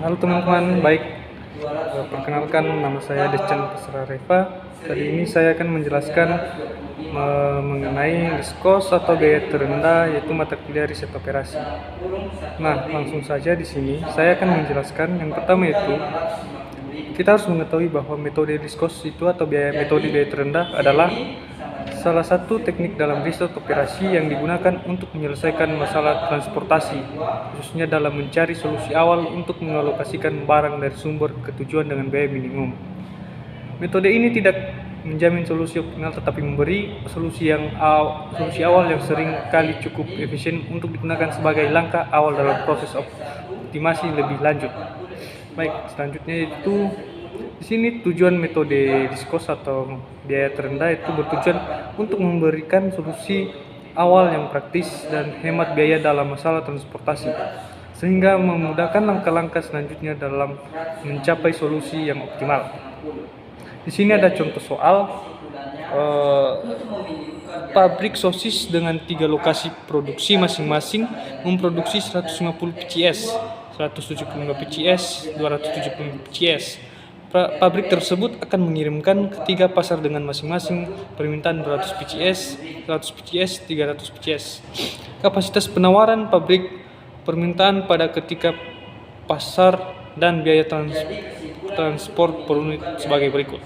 Halo teman-teman, baik. Perkenalkan, nama saya Decan Pasra Reva. Kali ini saya akan menjelaskan mengenai diskos atau biaya terendah, yaitu mata kuliah riset operasi. Nah, langsung saja di sini saya akan menjelaskan. Yang pertama itu kita harus mengetahui bahwa metode diskos itu atau metode biaya terendah adalah salah satu teknik dalam riset operasi yang digunakan untuk menyelesaikan masalah transportasi, khususnya dalam mencari solusi awal untuk mengalokasikan barang dari sumber ke tujuan dengan biaya minimum. Metode ini tidak menjamin solusi optimal, tetapi memberi solusi awal yang sering kali cukup efisien untuk digunakan sebagai langkah awal dalam proses optimasi lebih lanjut. Baik, selanjutnya itu di sini tujuan metode diskos atau biaya terendah itu bertujuan untuk memberikan solusi awal yang praktis dan hemat biaya dalam masalah transportasi, sehingga memudahkan langkah-langkah selanjutnya dalam mencapai solusi yang optimal. Di sini ada contoh soal pabrik sosis dengan 3 lokasi produksi masing-masing memproduksi 150 PCS, 175 PCS, 270 PCS. Pabrik tersebut akan mengirimkan ke 3 pasar dengan masing-masing permintaan 200 PCS, 100 PCS, 300 PCS. Kapasitas penawaran pabrik permintaan pada ketika pasar dan biaya transport per unit sebagai berikut.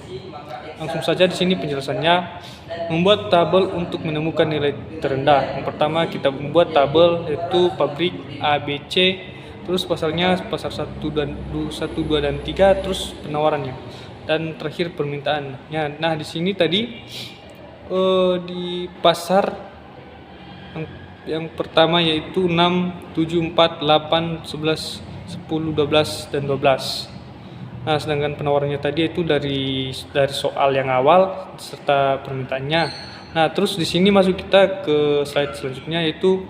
Langsung saja di sini penjelasannya. Membuat tabel untuk menemukan nilai terendah. Yang pertama kita membuat tabel yaitu pabrik A, B, C, terus pasarnya pasar 1, 2, dan 3, terus penawarannya, dan terakhir permintaannya. Nah, di sini tadi di pasar yang pertama yaitu 6, 7, 4, 8, 11, 10, 12, dan 12. Nah, sedangkan penawarannya tadi itu dari soal yang awal serta permintaannya. Nah, terus di sini masuk kita ke slide selanjutnya, yaitu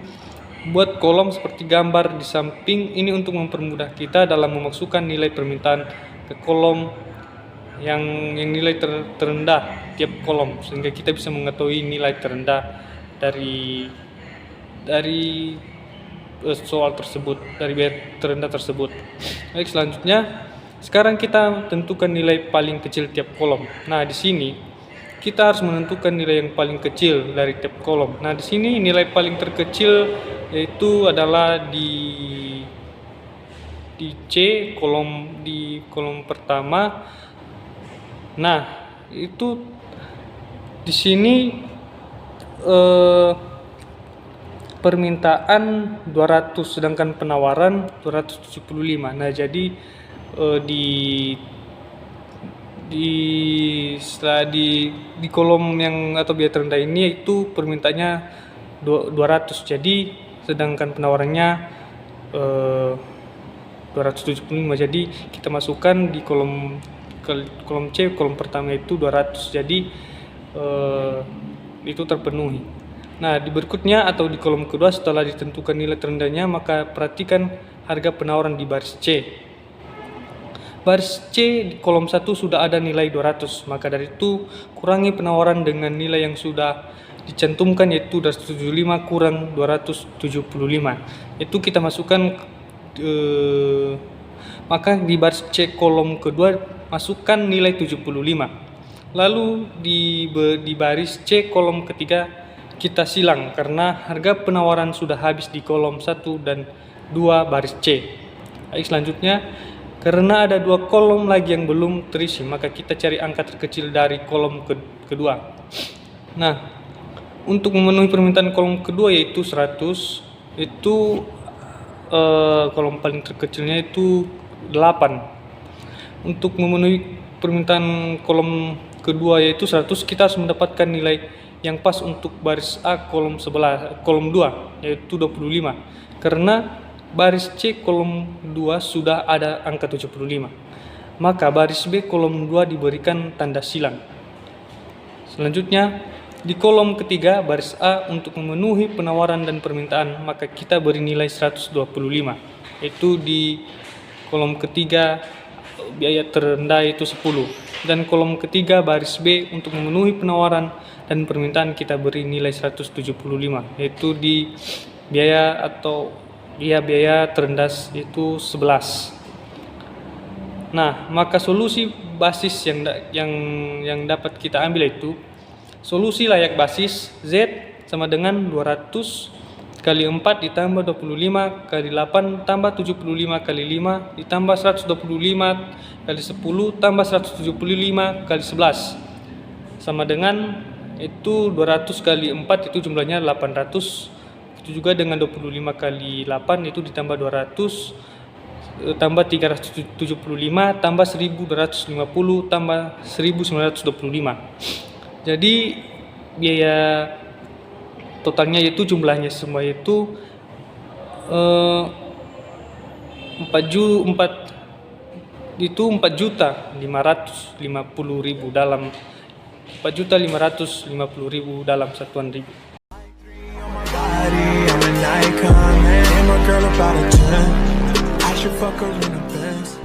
buat kolom seperti gambar di samping ini untuk mempermudah kita dalam memasukkan nilai permintaan ke kolom yang nilai terendah tiap kolom, sehingga kita bisa mengetahui nilai terendah dari soal tersebut, dari biaya terendah tersebut. Baik, selanjutnya sekarang kita tentukan nilai paling kecil tiap kolom. Nah, di sini kita harus menentukan nilai yang paling kecil dari tiap kolom. Nah, di sini nilai paling terkecil yaitu adalah di C, di kolom pertama. Nah, itu di sini permintaan 200 sedangkan penawaran 275. Nah, jadi di kolom yang atau biaya terendah ini itu permintaannya 200, jadi sedangkan penawarannya 275. Jadi kita masukkan di kolom C, kolom pertama itu 200, jadi itu terpenuhi. Nah, di berikutnya atau di kolom kedua setelah ditentukan nilai terendahnya, maka perhatikan harga penawaran di baris C. Baris C di kolom 1 sudah ada nilai 200, maka dari itu kurangi penawaran dengan nilai yang sudah dicantumkan, yaitu 275 kurang 275. Itu kita masukkan maka di baris C kolom kedua masukkan nilai 75. Lalu di baris C kolom ketiga kita silang karena harga penawaran sudah habis di kolom 1 dan 2 baris C. Baik, selanjutnya karena ada 2 kolom lagi yang belum terisi, maka kita cari angka terkecil dari kolom kedua. Nah, untuk memenuhi permintaan kolom kedua yaitu 100, itu kolom paling terkecilnya itu 8. Untuk memenuhi permintaan kolom kedua yaitu 100, kita harus mendapatkan nilai yang pas untuk baris A kolom 2 yaitu 25. Karena baris C kolom 2 sudah ada angka 75, maka baris B kolom 2 diberikan tanda silang. Selanjutnya di kolom ketiga baris A untuk memenuhi penawaran dan permintaan, maka kita beri nilai 125, yaitu di kolom ketiga biaya terendah itu 10, dan kolom ketiga baris B untuk memenuhi penawaran dan permintaan kita beri nilai 175, yaitu di biaya terendah itu 11. Nah, maka solusi basis yang dapat kita ambil itu solusi layak basis Z sama dengan 200 kali 4 ditambah 25 kali 8 tambah 75 kali 5 ditambah 125 kali 10 tambah 175 kali 11 sama dengan itu 200 kali 4 itu jumlahnya 800. Itu juga dengan 25 kali 8 itu ditambah 200 tambah 375 tambah 1250 tambah 1925. Jadi biaya totalnya itu jumlahnya semua itu 4.550.000 dalam 4.550.000 dalam satuan ribu. I'm an icon, man. I'm a girl about a 10. I should fuck her in a Benz.